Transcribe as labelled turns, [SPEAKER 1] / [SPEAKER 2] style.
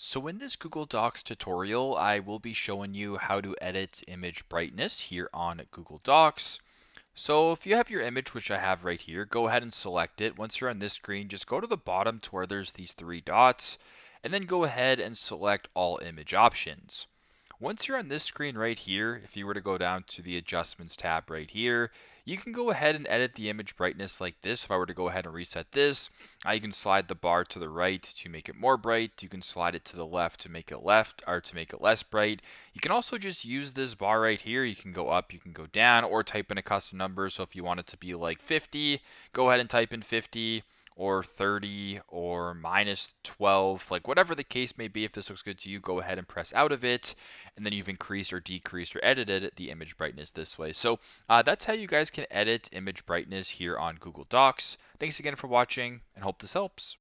[SPEAKER 1] So in this Google Docs tutorial, I will be showing you how to edit image brightness here on Google Docs. So if you have your image, which I have right here, go ahead and select it. Once you're on this screen, just go to the bottom to where there's these three dots, and then go ahead and select all image options. Once you're on this screen right here, if you were to go down to the adjustments tab right here, you can go ahead and edit the image brightness like this. If I were to go ahead and reset this, you can slide the bar to the right to make it more bright. You can slide it to the left to make it left or to make it less bright. You can also just use this bar right here. You can go up, you can go down, or type in a custom number. So if you want it to be like 50, go ahead and type in 50 or 30 or minus 12, like whatever the case may be. If this looks good to you, go ahead and press out of it, and then you've increased or decreased or edited the image brightness this way. So that's how you guys can edit image brightness here on Google Docs. Thanks again for watching, and hope this helps.